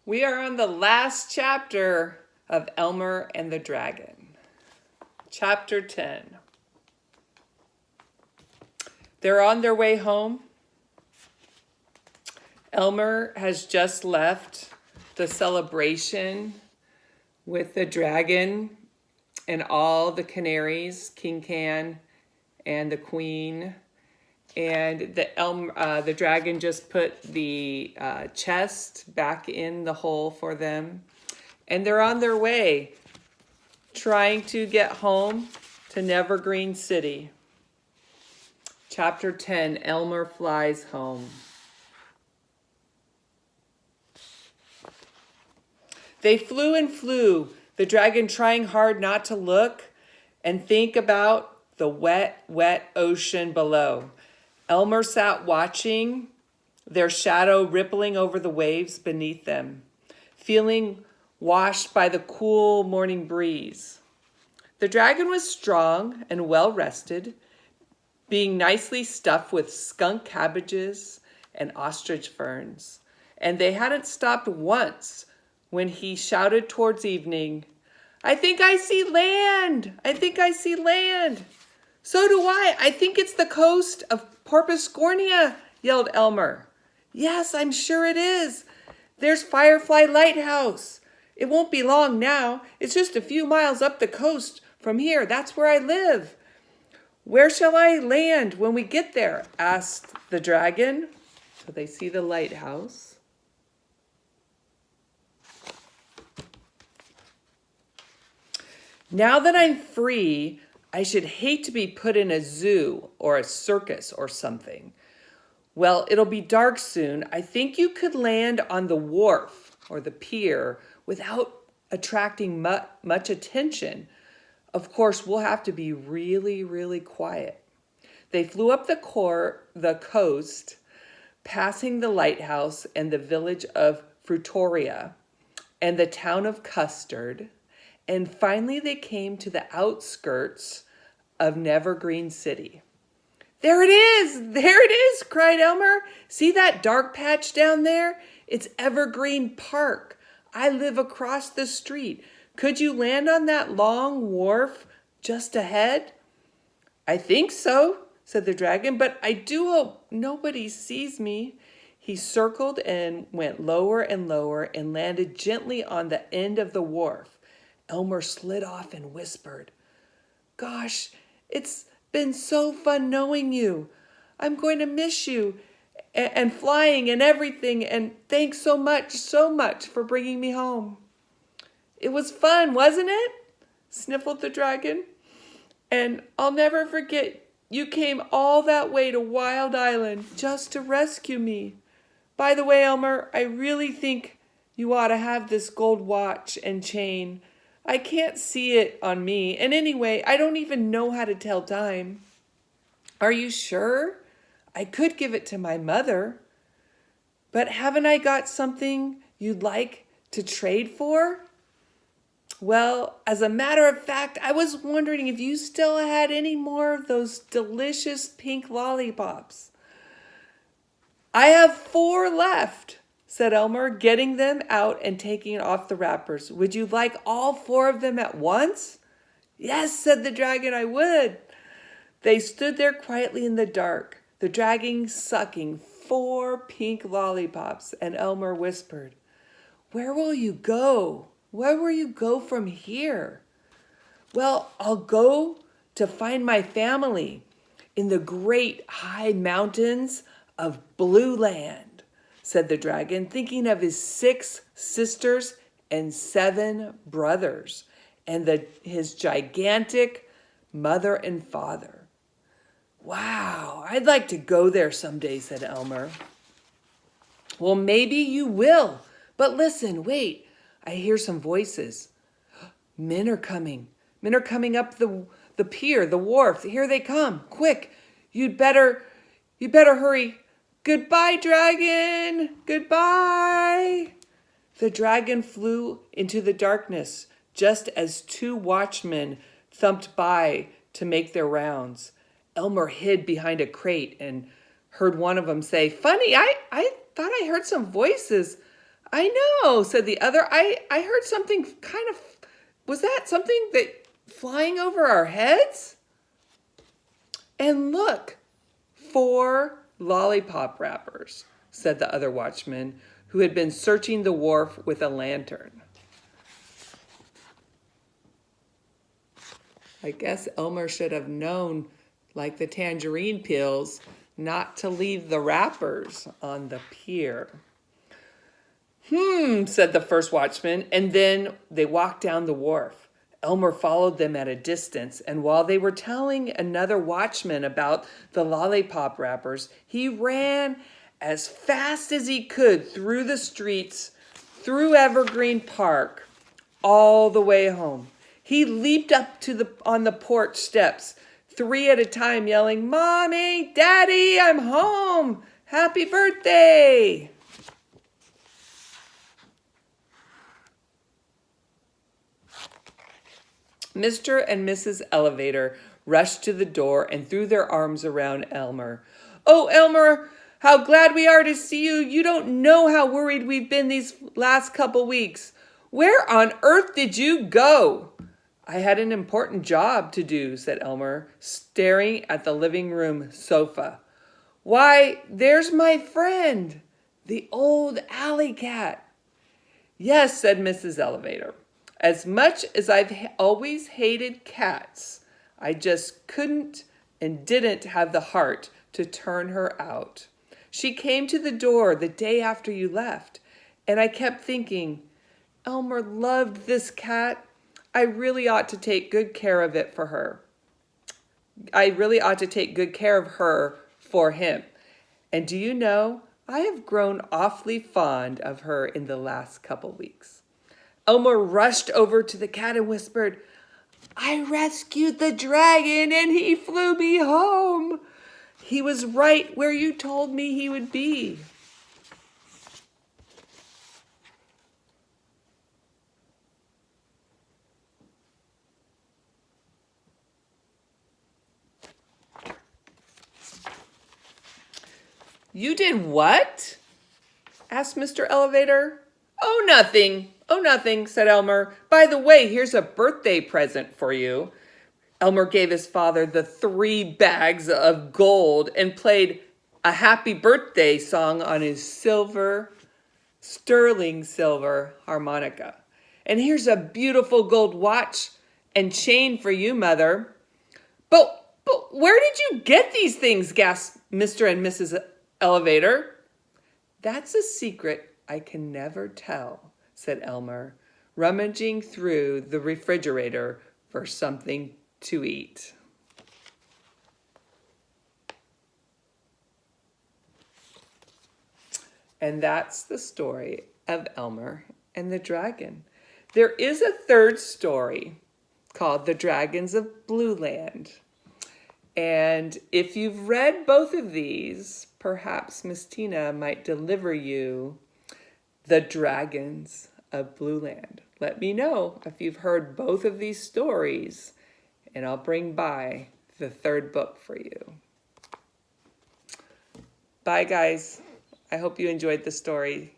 We are on the last chapter of Elmer and the Dragon. Chapter 10. They're on their way home. Elmer has just left the celebration with the dragon and all the canaries, King Can and the Queen. And the dragon just put the chest back in the hole for them. And they're on their way, trying to get home to Nevergreen City. Chapter 10, Elmer Flies Home. They flew and flew, the dragon trying hard not to look and think about the wet, wet ocean below. Elmer sat watching, their shadow rippling over the waves beneath them, feeling washed by the cool morning breeze. The dragon was strong and well rested, being nicely stuffed with skunk cabbages and ostrich ferns, and they hadn't stopped once when he shouted towards evening, "I think I see land! I think I see land!" "So do I! I think it's the coast of Porpoiscornia!" yelled Elmer. "Yes, I'm sure it is. There's Firefly Lighthouse. It won't be long now. It's just a few miles up the coast from here. That's where I live." "Where shall I land when we get there?" asked the dragon. So they see the lighthouse. "Now that I'm free, I should hate to be put in a zoo or a circus or something." "Well, it'll be dark soon. I think you could land on the wharf or the pier without attracting much attention. Of course, we'll have to be really, really quiet." They flew up the coast, passing the lighthouse and the village of Frutoria and the town of Custard. And finally they came to the outskirts of Nevergreen City. "There it is! There it is!" cried Elmer. "See that dark patch down there? It's Evergreen Park. I live across the street. Could you land on that long wharf just ahead?" "I think so," said the dragon, "but I do hope nobody sees me." He circled and went lower and lower and landed gently on the end of the wharf. Elmer slid off and whispered, "Gosh, it's been so fun knowing you. I'm going to miss you and flying and everything, and thanks so much for bringing me home." "It was fun, wasn't it?" sniffled the dragon. "And I'll never forget you came all that way to Wild Island just to rescue me. By the way, Elmer, I really think you ought to have this gold watch and chain. I can't see it on me, and anyway, I don't even know how to tell time." "Are you sure? I could give it to my mother. But haven't I got something you'd like to trade for?" "Well, as a matter of fact, I was wondering if you still had any more of those delicious pink lollipops." "I have 4 left," said Elmer, getting them out and taking off the wrappers. "Would you like all 4 of them at once?" "Yes," said the dragon, "I would." They stood there quietly in the dark, the dragon sucking 4 pink lollipops, and Elmer whispered, "Where will you go? Where will you go from here?" "Well, I'll go to find my family in the great high mountains of Blue Land," said the dragon, thinking of his 6 sisters and 7 brothers, and his gigantic mother and father. "Wow, I'd like to go there someday," said Elmer. "Well, maybe you will, but listen, wait, I hear some voices. Men are coming. Men are coming up the pier, the wharf. Here they come. Quick, you'd better hurry. Goodbye, dragon. Goodbye." The dragon flew into the darkness just as 2 watchmen thumped by to make their rounds. Elmer hid behind a crate and heard one of them say, "Funny, I thought I heard some voices. I know, said the other. I heard something kind of, was that something that flying over our heads? And look, 4 lollipop wrappers, said the other watchman, who had been searching the wharf with a lantern. I guess Elmer should have known, like the tangerine peels, not to leave the wrappers on the pier. Said the first watchman, and then they walked down the wharf. Elmer followed them at a distance, and while they were telling another watchman about the lollipop wrappers, he ran as fast as he could through the streets, through Evergreen Park, all the way home. He leaped up on the porch steps, 3 at a time, yelling, "Mommy, Daddy, I'm home! Happy birthday!" Mr. and Mrs. Elevator rushed to the door and threw their arms around Elmer. "Oh, Elmer, how glad we are to see you. You don't know how worried we've been these last couple weeks. Where on earth did you go?" "I had an important job to do," said Elmer, staring at the living room sofa. "Why, there's my friend, the old alley cat." "Yes," said Mrs. Elevator. "As much as I've always hated cats, I just couldn't and didn't have the heart to turn her out. She came to the door the day after you left, and I kept thinking, Elmer loved this cat. I really ought to take good care of it for her. I really ought to take good care of her for him. And do you know, I have grown awfully fond of her in the last couple weeks." Elmer rushed over to the cat and whispered, "I rescued the dragon and he flew me home. He was right where you told me he would be." "You did what?" asked Mr. Elevator. "Oh, nothing. Oh, nothing," said Elmer. "By the way, here's a birthday present for you." Elmer gave his father the 3 bags of gold and played a happy birthday song on his sterling silver harmonica. "And here's a beautiful gold watch and chain for you, Mother." But where did you get these things?" gasped Mr. and Mrs. Elevator. "That's a secret I can never tell," said Elmer, rummaging through the refrigerator for something to eat. And that's the story of Elmer and the Dragon. There is a third story called The Dragons of Blue Land. And if you've read both of these, perhaps Miss Tina might deliver you The Dragons of Blue Land. Let me know if you've heard both of these stories, and I'll bring by the third book for you. Bye, guys. I hope you enjoyed the story.